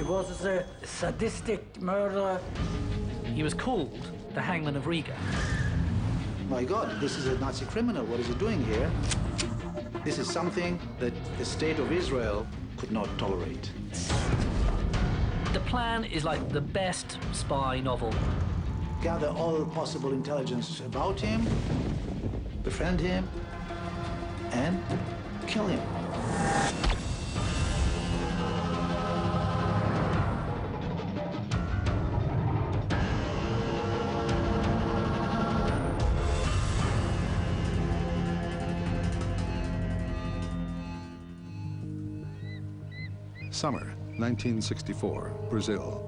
was a sadistic murderer. He was called the Hangman of Riga. My God, this is a Nazi criminal. What is he doing here? This is something that the state of Israel could not tolerate. The plan is like the best spy novel. Gather all possible intelligence about him, befriend him, and kill him. Summer 1964, Brazil.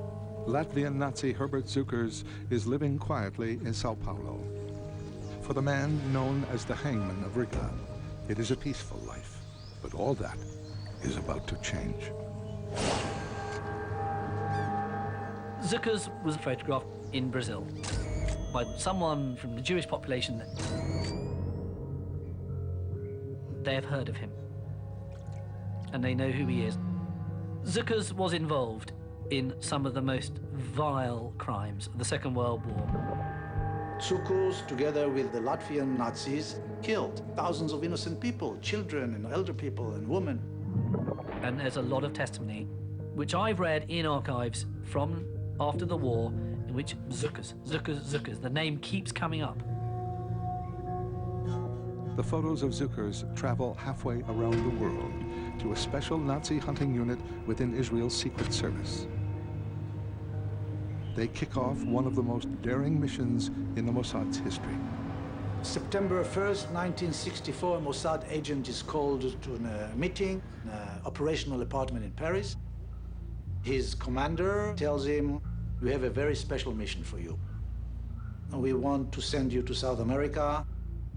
Latvian Nazi Herbert Cukurs is living quietly in Sao Paulo. For the man known as the Hangman of Riga, it is a peaceful life, but all that is about to change. Cukurs was photographed in Brazil by someone from the Jewish population. They have heard of him, and they know who he is. Cukurs was involved in some of the most vile crimes of the Second World War. Cukurs, together with the Latvian Nazis, killed thousands of innocent people, children and elder people and women. And there's a lot of testimony, which I've read in archives from after the war, in which Cukurs, the name keeps coming up. The photos of Cukurs travel halfway around the world to a special Nazi hunting unit within Israel's Secret Service. They kick off one of the most daring missions in the Mossad's history. September 1st, 1964, a Mossad agent is called to a meeting in an operational apartment in Paris. His commander tells him, "We have a very special mission for you. We want to send you to South America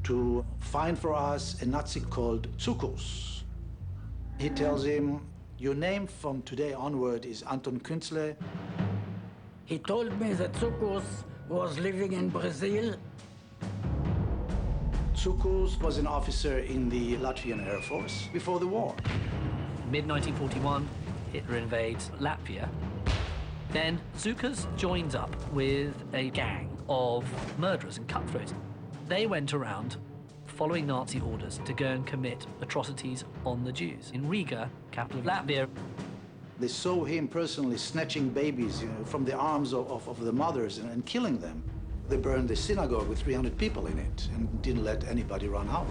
to find for us a Nazi called Cukurs." He tells him, "Your name from today onward is Anton Künzle." He told me that Cukurs was living in Brazil. Cukurs was an officer in the Latvian Air Force before the war. Mid-1941, Hitler invades Latvia. Then Cukurs joins up with a gang of murderers and cutthroats. They went around following Nazi orders to go and commit atrocities on the Jews. In Riga, capital of Latvia, They saw him personally snatching babies from the arms of the mothers and killing them. They burned the synagogue with 300 people in it and didn't let anybody run out.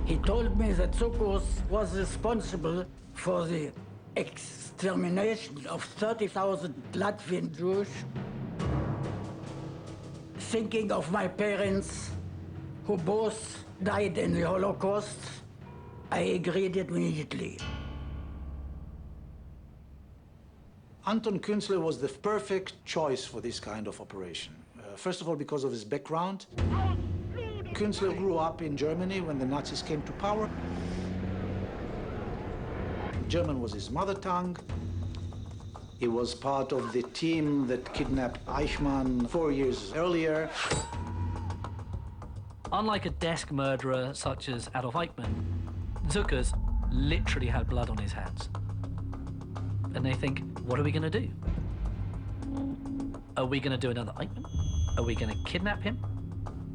He told me that Cukurs was responsible for the extermination of 30,000 Latvian Jews. Thinking of my parents, who both died in the Holocaust, I agreed immediately. Anton Künzle was the perfect choice for this kind of operation. First of all, because of his background. Künzle grew up in Germany when the Nazis came to power. German was his mother tongue. He was part of the team that kidnapped Eichmann 4 years earlier. unlike a desk murderer such as Adolf Eichmann, Cukurs literally had blood on his hands. And they think, what are we going to do? Are we going to do another Eichmann? Are we going to kidnap him?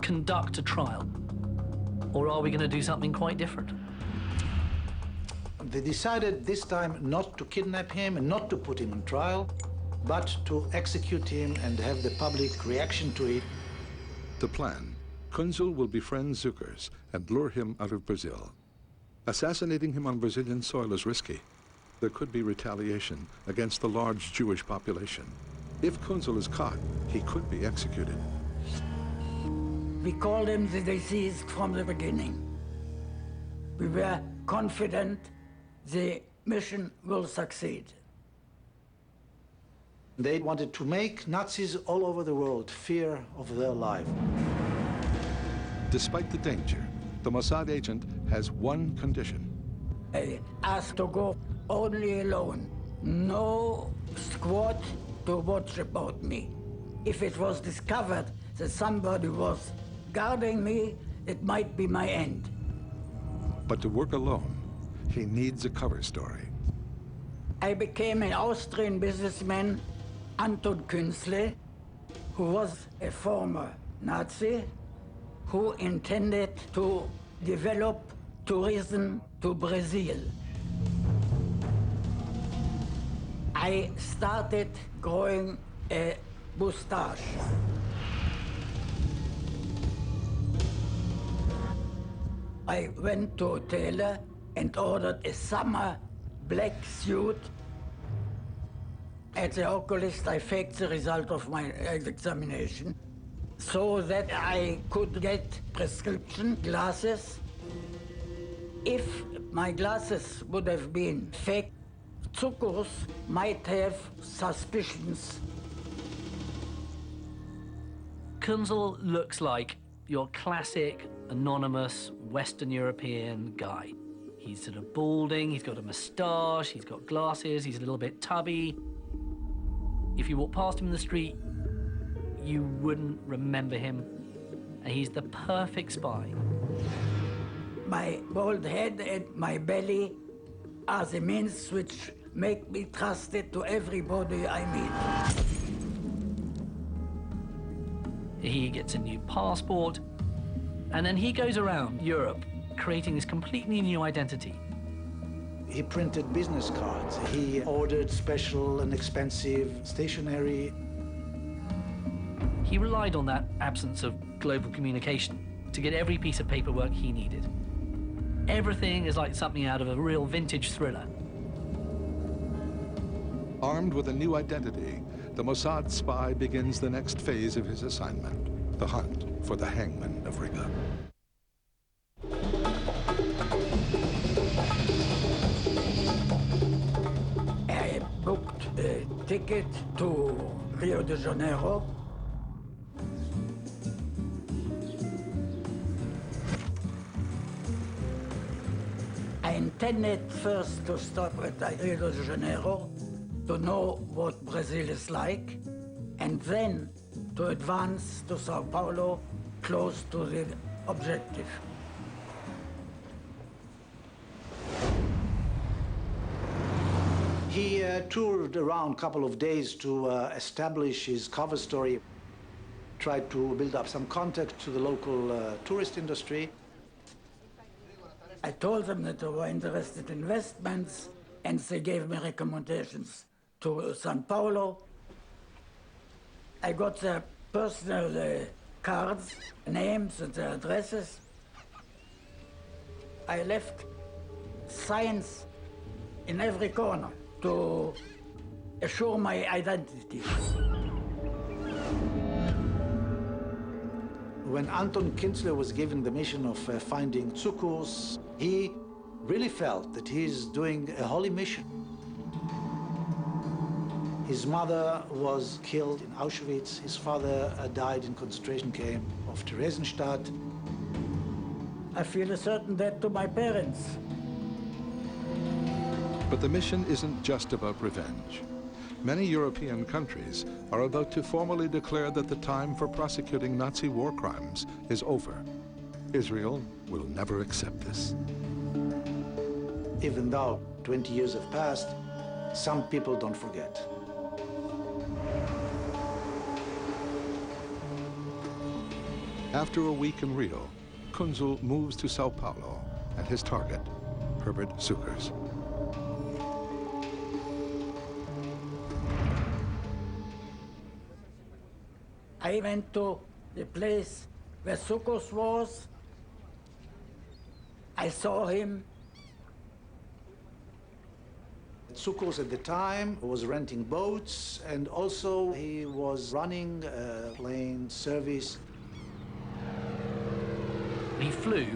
Conduct a trial? Or are we going to do something quite different? They decided this time not to kidnap him and not to put him on trial, but to execute him and have the public reaction to it. The plan: Künzle will befriend Cukurs and lure him out of Brazil. Assassinating him on Brazilian soil is risky. There could be retaliation against the large Jewish population. If Künzle is caught, he could be executed. We called him the deceased from the beginning. We were confident the mission will succeed. They wanted to make Nazis all over the world fear of their life. Despite the danger, the Mossad agent has one condition. I asked to go only alone. No squad to watch about me. If it was discovered that somebody was guarding me, it might be my end. But to work alone, he needs a cover story. I became an Austrian businessman, Anton Künzle, who was a former Nazi, who intended to develop tourism to Brazil. I started growing a mustache. I went to a tailor and ordered a summer black suit. At the oculist, I faked the result of my examination so that I could get prescription glasses. If my glasses would have been fake, Cukurs might have suspicions. Künzle looks like your classic, anonymous, Western European guy. He's sort of balding, he's got a moustache, he's got glasses, he's a little bit tubby. If you walk past him in the street, you wouldn't remember him. And he's the perfect spy. My bald head and my belly are the means which make me trusted to everybody I meet. He gets a new passport, and then he goes around Europe creating this completely new identity. He printed business cards. He ordered special and expensive stationery. He relied on that absence of global communication to get every piece of paperwork he needed. Everything is like something out of a real vintage thriller. Armed with a new identity, the Mossad spy begins the next phase of his assignment, the hunt for the Hangman of Riga. I booked a ticket to Rio de Janeiro. I intended first to stop at Rio de Janeiro to know what Brazil is like, and then to advance to Sao Paulo, close to the objective. He toured around a couple of days to establish his cover story, tried to build up some contact to the local tourist industry. I told them that they were interested in investments, and they gave me recommendations to Sao Paulo. I got their personal cards, names and their addresses. I left signs in every corner to assure my identity. When Anton Künzle was given the mission of finding Cukurs, he really felt that he's doing a holy mission. His mother was killed in Auschwitz. His father died in concentration camp of Theresienstadt. I feel a certain debt to my parents. But the mission isn't just about revenge. Many European countries are about to formally declare that the time for prosecuting Nazi war crimes is over. Israel will never accept this. Even though 20 years have passed, some people don't forget. After a week in Rio, Künzle moves to Sao Paulo and his target, Herbert Cukurs. I went to the place where Cukurs was. I saw him. Cukurs at the time was renting boats, and also he was running a plane service. He flew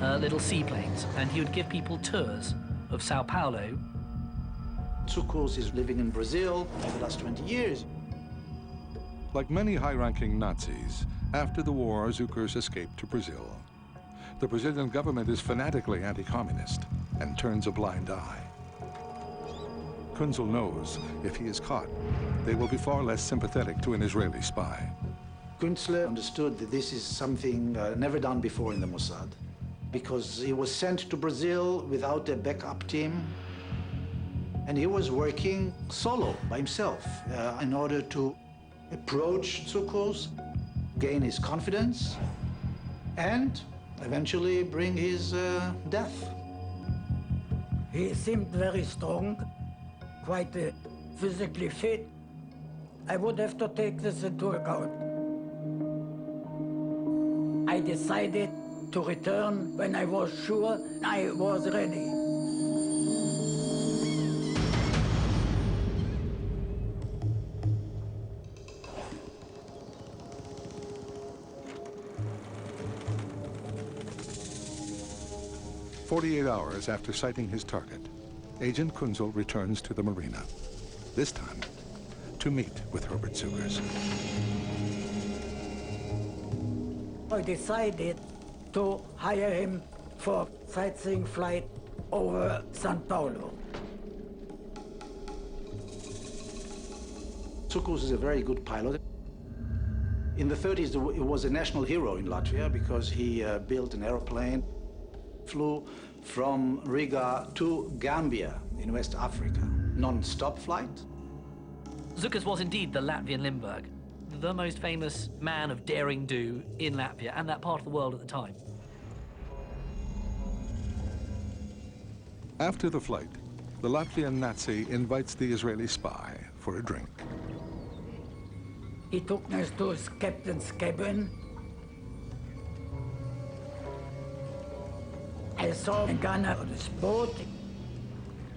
little seaplanes, and he would give people tours of Sao Paulo. Cukurs is living in Brazil for the last 20 years. Like many high-ranking Nazis, after the war, Cukurs escaped to Brazil. The Brazilian government is fanatically anti-communist and turns a blind eye. Künzle knows if he is caught, they will be far less sympathetic to an Israeli spy. Künzle understood that this is something never done before in the Mossad, because he was sent to Brazil without a backup team, And he was working solo by himself in order to approach Cukurs, gain his confidence, and eventually bring his death. He seemed very strong, quite physically fit. I would have to take this into account. I decided to return when I was sure I was ready. "48 hours after sighting his target, Agent Kunzel returns to the marina, this time to meet with Herbert Cukurs. I decided to hire him for sightseeing flight over Sao Paulo. Cukurs is a very good pilot. In the 30s, he was a national hero in Latvia because he built an airplane, flew from Riga to Gambia in West Africa, non-stop flight. Cukurs was indeed the Latvian Limburg, the most famous man of daring do in Latvia and that part of the world at the time. After the flight, the Latvian Nazi invites the Israeli spy for a drink. He took us to his captain's cabin. I saw a gunner on his boat.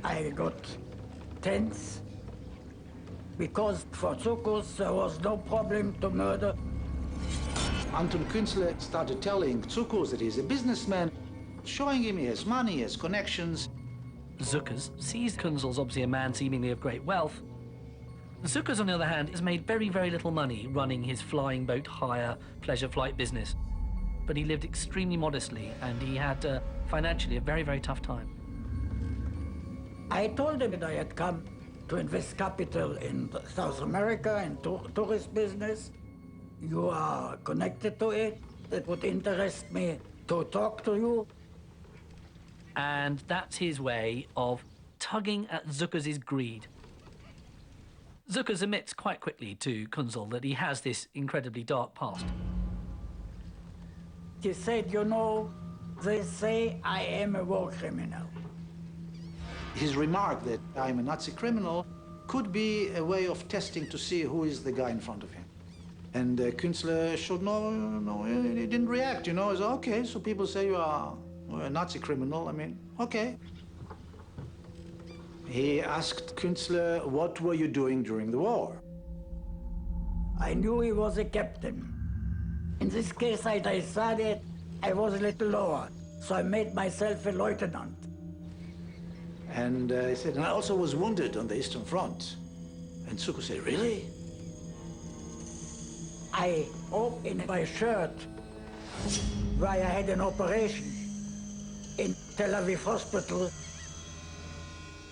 I got tense because for Cukurs there was no problem to murder. Anton Künzle started telling Cukurs that he's a businessman, showing him he has money, he has connections. Cukurs sees Kunzel's obviously a man seemingly of great wealth. Cukurs, on the other hand, has made very, very little money running his flying boat hire pleasure flight business. But he lived extremely modestly and he had financially a very, very tough time. I told him that I had come to invest capital in South America and tourist business. You are connected to it. It would interest me to talk to you. And that's his way of tugging at Cukurs' greed. Cukurs admits quite quickly to Kunzel that he has this incredibly dark past. He said, you know, they say I am a war criminal. His remark that I'm a Nazi criminal could be a way of testing to see who is the guy in front of him. And Künzle showed no, he didn't react, you know. He said, okay, so people say you are a Nazi criminal, I mean, okay. He asked Künzle, what were you doing during the war? I knew he was a captain. In this case, I decided I was a little lower, so I made myself a lieutenant. And he said, and I also was wounded on the Eastern Front. And Cukurs said, really? I opened my shirt where I had an operation in Tel Aviv hospital,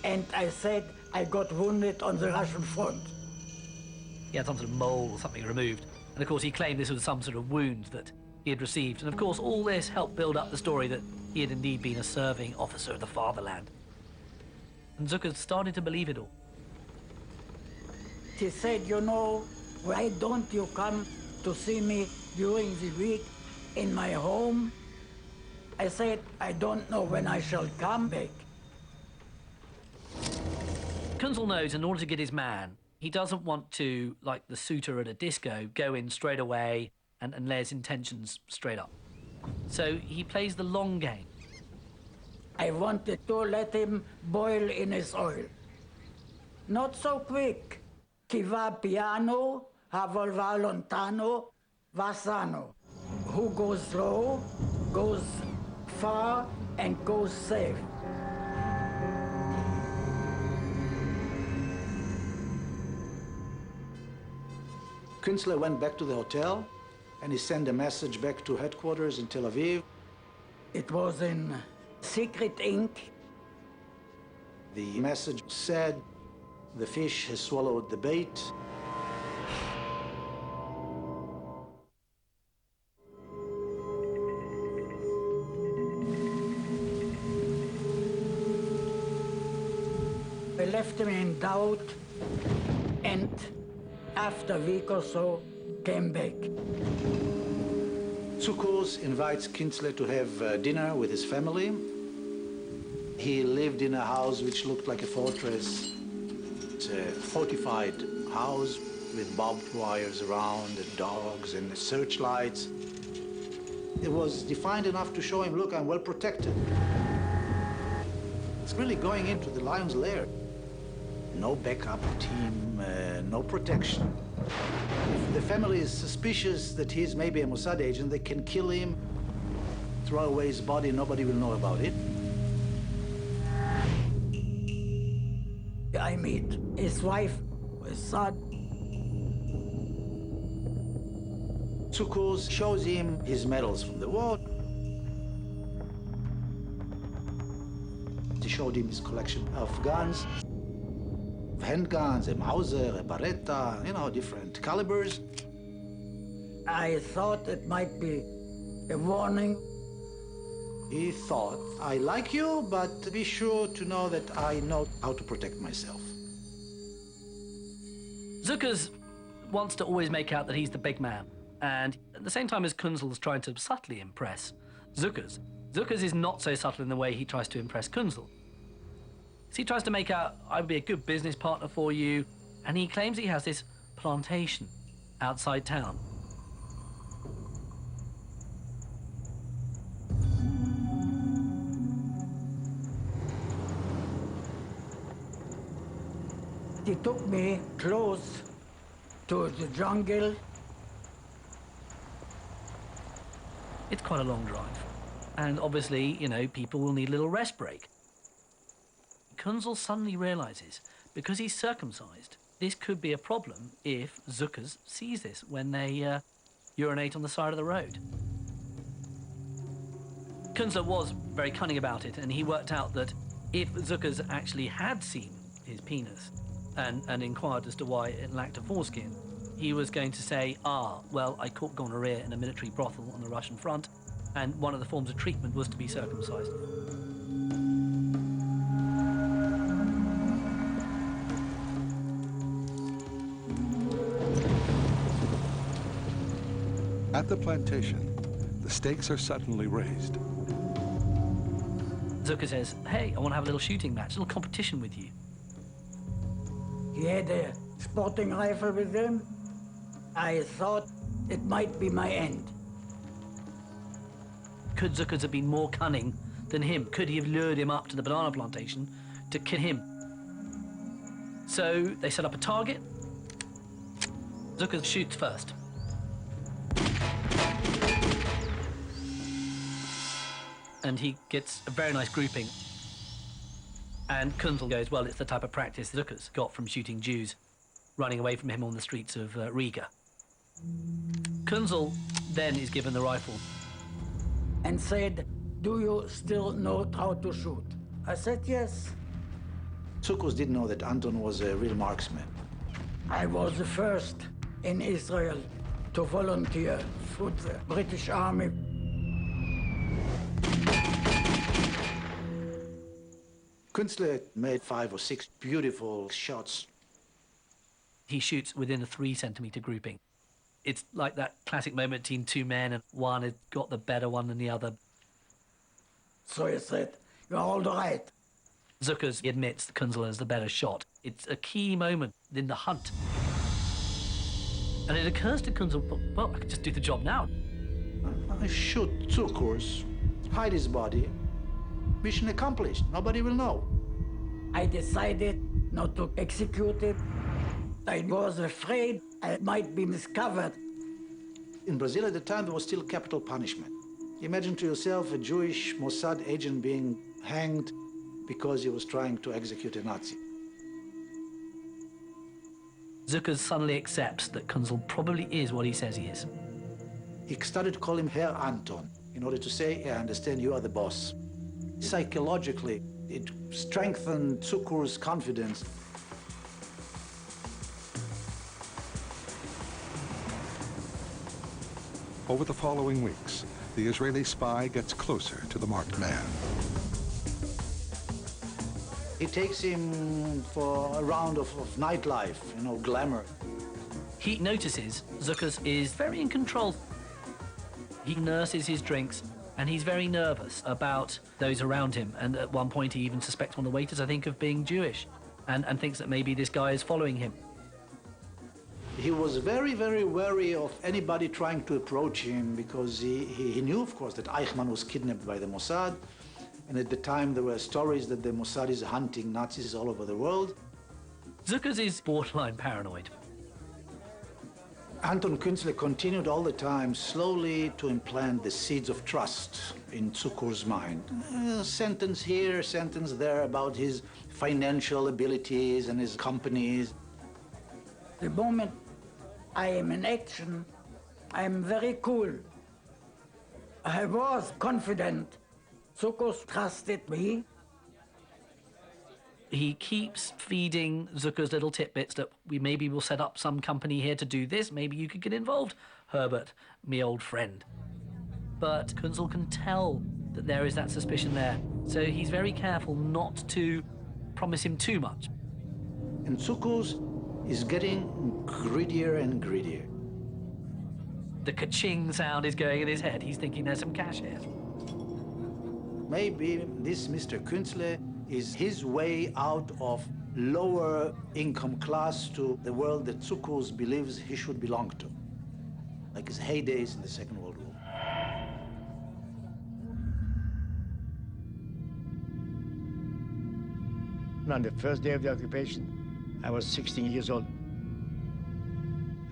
and I said I got wounded on the Russian front. He had some sort of mole or something removed. And of course he claimed this was some sort of wound that he had received. And of course all this helped build up the story that he had indeed been a serving officer of the fatherland. And Cukurs started to believe it all. He said, you know, why don't you come to see me during the week in my home? I said, I don't know when I shall come back. Kunzel knows in order to get his man, he doesn't want to, like the suitor at a disco, go in straight away and lay his intentions straight up. So he plays the long game. I wanted to let him boil in his oil. Not so quick. Chi va piano, avol va lontano, va sano. Who goes slow, goes far, and goes safe. Künzle went back to the hotel and he sent a message back to headquarters in Tel Aviv. It was in secret ink. The message said, the fish has swallowed the bait. I left him in doubt, and after a week or so, came back. Cukurs invites Kintzel to have dinner with his family. He lived in a house which looked like a fortress. It's a fortified house with barbed wires around and dogs and searchlights. It was defined enough to show him, look, I'm well protected. It's really going into the lion's lair. No backup team, no protection. If the family is suspicious that he's maybe a Mossad agent, they can kill him, throw away his body, nobody will know about it. I meet his wife, his son. Cukurs shows him his medals from the war. He showed him his collection of guns, handguns, a Mauser, a Beretta, you know, different calibers. I thought it might be a warning. He thought, I like you, but be sure to know that I know how to protect myself. Cukurs wants to always make out that he's the big man, and at the same time as Kunzel's trying to subtly impress Cukurs, Cukurs is not so subtle in the way he tries to impress Kunzel. So he tries to make out, I'd be a good business partner for you, and he claims he has this plantation outside town. He took me close to the jungle. It's quite a long drive, and obviously, you know, people will need a little rest break. Kunzel suddenly realizes, because he's circumcised, this could be a problem if Cukurs sees this when they urinate on the side of the road. Kunzel was very cunning about it, and he worked out that if Cukurs actually had seen his penis and inquired as to why it lacked a foreskin, he was going to say, well, I caught gonorrhea in a military brothel on the Russian front, and one of the forms of treatment was to be circumcised. At the plantation, the stakes are suddenly raised. Cukurs says, hey, I want to have a little shooting match, a little competition with you. He had a sporting rifle with him. I thought it might be my end. Could Cukurs have been more cunning than him? Could he have lured him up to the banana plantation to kill him? So they set up a target. Cukurs shoots first. And he gets a very nice grouping. And Kunzel goes, well, it's the type of practice Cukurs got from shooting Jews running away from him on the streets of Riga. Kunzel then is given the rifle. And said, do you still know how to shoot? I said, yes. Cukurs didn't know that Anton was a real marksman. I was the first in Israel to volunteer for the British Army. Künstler made 5 or 6 beautiful shots. He shoots within a 3-centimeter grouping. It's like that classic moment between two men and one had got the better one than the other. So he said, you're all right. Cukurs admits that Kunzel is the better shot. It's a key moment in the hunt. And it occurs to Kunzel, well, I could just do the job now. I shoot Cukurs, hide his body. Mission accomplished. Nobody will know. I decided not to execute it. I was afraid I might be discovered. In Brazil at the time, there was still capital punishment. Imagine to yourself a Jewish Mossad agent being hanged because he was trying to execute a Nazi. Cukurs suddenly accepts that Kunzel probably is what he says he is. He started to call him Herr Anton in order to say, I understand you are the boss. Psychologically, it strengthened Cukurs' confidence. Over the following weeks, the Israeli spy gets closer to the marked man. He takes him for a round of nightlife, you know, glamour. He notices Cukurs is very in control. He nurses his drinks, and he's very nervous about those around him. And at one point, he even suspects one of the waiters, I think, of being Jewish, and thinks that maybe this guy is following him. He was very, very wary of anybody trying to approach him because he knew, of course, that Eichmann was kidnapped by the Mossad. And at the time, there were stories that the Mossad is hunting Nazis all over the world. Cukurs is borderline paranoid. Anton Künzle continued all the time slowly to implant the seeds of trust in Cukurs' mind. A sentence here, sentence there about his financial abilities and his companies. The moment I am in action, I am very cool. I was confident. Cukurs trusted me. He keeps feeding Cukurs little tidbits that we maybe will set up some company here to do this. Maybe you could get involved, Herbert, me old friend. But Künzle can tell that there is that suspicion there. So he's very careful not to promise him too much. And Cukurs is getting greedier and greedier. The ka-ching sound is going in his head. He's thinking there's some cash here. Maybe this Mr. Künzle is his way out of lower income class to the world that Cukurs believes he should belong to, like his heydays in the Second World War. On the first day of the occupation, I was 16 years old.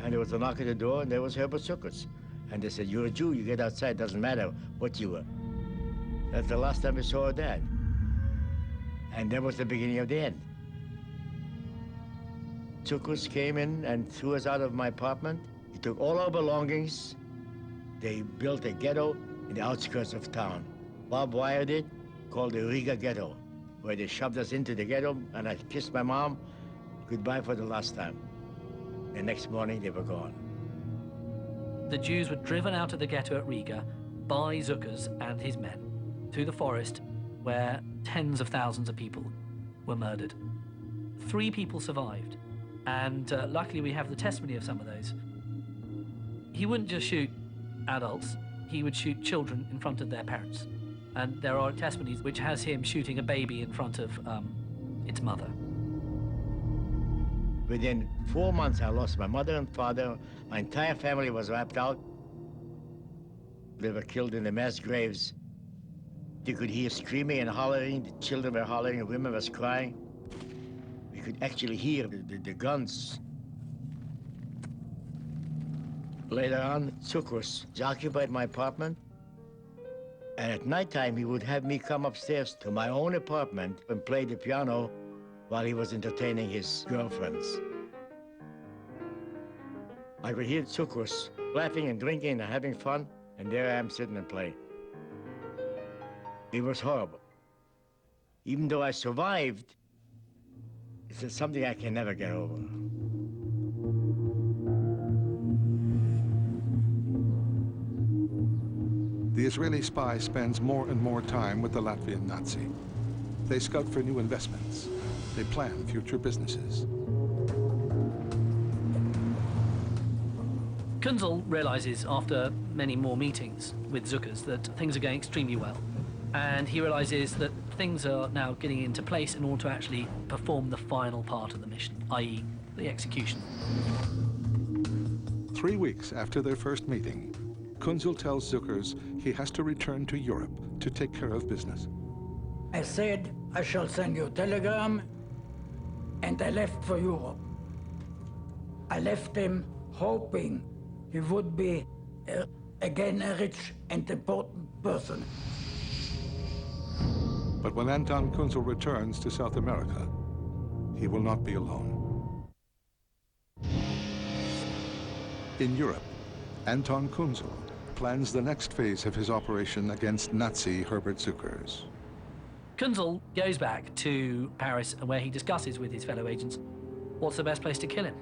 And there was a knock at the door, and there was Herbert Cukurs. And they said, "You're a Jew, you get outside, doesn't matter what you were." That's the last time I saw her dad. And that was the beginning of the end. Cukurs came in and threw us out of my apartment. He took all our belongings. They built a ghetto in the outskirts of town. Bob wired it, called the Riga ghetto, where they shoved us into the ghetto, and I kissed my mom goodbye for the last time. The next morning, they were gone. The Jews were driven out of the ghetto at Riga by Cukurs and his men through the forest, where tens of thousands of people were murdered. 3 people survived, and luckily we have the testimony of some of those. He wouldn't just shoot adults, he would shoot children in front of their parents. And there are testimonies which has him shooting a baby in front of its mother. Within 4 months, I lost my mother and father. My entire family was wiped out. They were killed in the mass graves. You could hear screaming and hollering. The children were hollering, the women was crying. We could actually hear the guns. Later on, Cukurs occupied my apartment. And at nighttime, he would have me come upstairs to my own apartment and play the piano while he was entertaining his girlfriends. I could hear Cukurs laughing and drinking and having fun, and there I am sitting and playing. It was horrible. Even though I survived, it's something I can never get over. The Israeli spy spends more and more time with the Latvian Nazi. They scout for new investments. They plan future businesses. Künzle realizes after many more meetings with Cukurs that things are going extremely well. And he realizes that things are now getting into place in order to actually perform the final part of the mission, i.e. the execution. 3 weeks after their first meeting, Künzle tells Cukurs he has to return to Europe to take care of business. I said, I shall send you a telegram, and I left for Europe. I left him hoping he would be again a rich and important person. But when Anton Künzle returns to South America, he will not be alone. In Europe, Anton Künzle plans the next phase of his operation against Nazi Herbert Cukurs. Künzle goes back to Paris, where he discusses with his fellow agents what's the best place to kill him.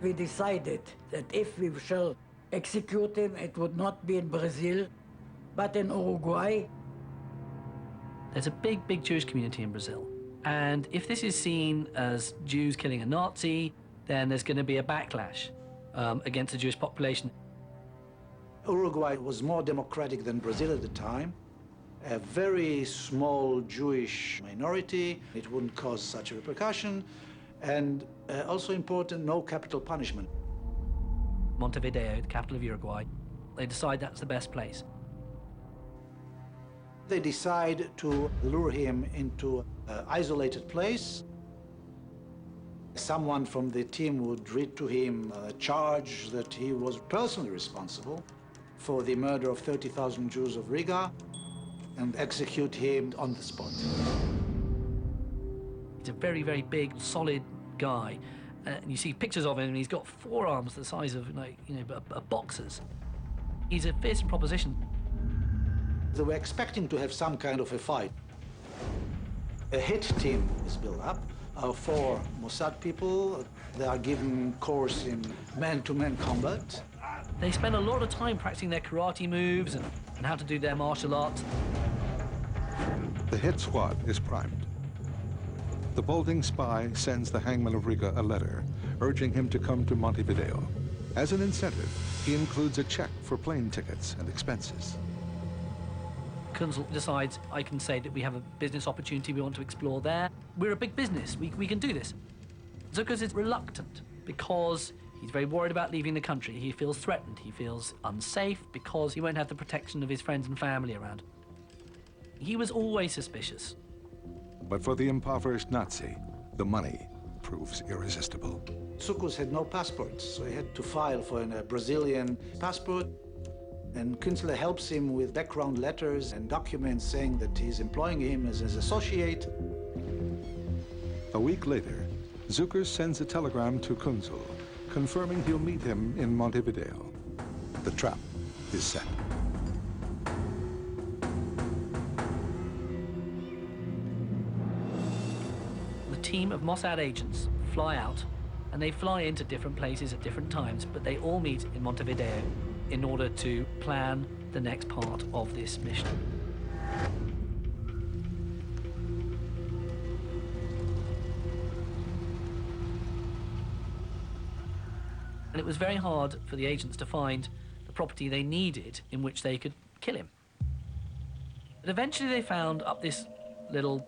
We decided that if we shall execute him, it would not be in Brazil, but in Uruguay. There's a big, big Jewish community in Brazil, And if this is seen as Jews killing a Nazi, then there's going to be a backlash against the Jewish population. Uruguay was more democratic than Brazil at the time. A very small Jewish minority. It wouldn't cause such a repercussion. And also important, no capital punishment. Montevideo, the capital of Uruguay, they decide that's the best place. They decide to lure him into an isolated place. Someone from the team would read to him a charge that he was personally responsible for the murder of 30,000 Jews of Riga and execute him on the spot. He's a very, very big, solid guy. And you see pictures of him, and he's got forearms the size of, like, a boxer's. He's a fearsome proposition. They were expecting to have some kind of a fight. A hit team is built up. Our 4 Mossad people, they are given course in man-to-man combat. They spend a lot of time practicing their karate moves and how to do their martial arts. The hit squad is primed. The balding spy sends the Hangman of Riga a letter urging him to come to Montevideo. As an incentive, he includes a check for plane tickets and expenses. Cukurs decides, I can say that we have a business opportunity we want to explore there. We're a big business, we can do this. Cukurs is reluctant because he's very worried about leaving the country. He feels threatened, he feels unsafe because he won't have the protection of his friends and family around. He was always suspicious. But for the impoverished Nazi, the money proves irresistible. Cukurs had no passport, so he had to file for a Brazilian passport. And Künstler helps him with background letters and documents saying that he's employing him as his associate. A week later, Cukurs sends a telegram to Künstler, confirming he'll meet him in Montevideo. The trap is set. The team of Mossad agents fly out, and they fly into different places at different times, but they all meet in Montevideo in order to plan the next part of this mission. And it was very hard for the agents to find the property they needed in which they could kill him. But eventually they found up this little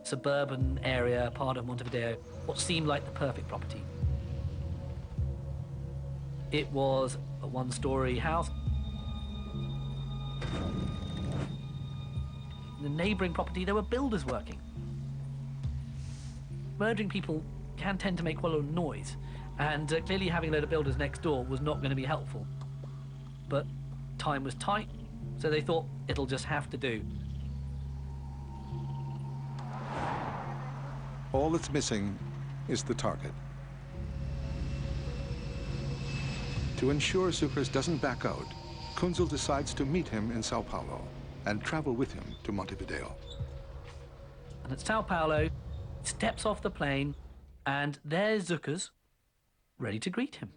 suburban area, part of Montevideo, what seemed like the perfect property. It was a one-story house. In the neighboring property, there were builders working. Murdering people can tend to make quite a lot of noise, and clearly having a load of builders next door was not going to be helpful. But time was tight, so they thought it'll just have to do. All that's missing is the target. To ensure Cukurs doesn't back out, Künstler decides to meet him in Sao Paulo and travel with him to Montevideo. And at Sao Paulo, he steps off the plane, and there's Cukurs, ready to greet him.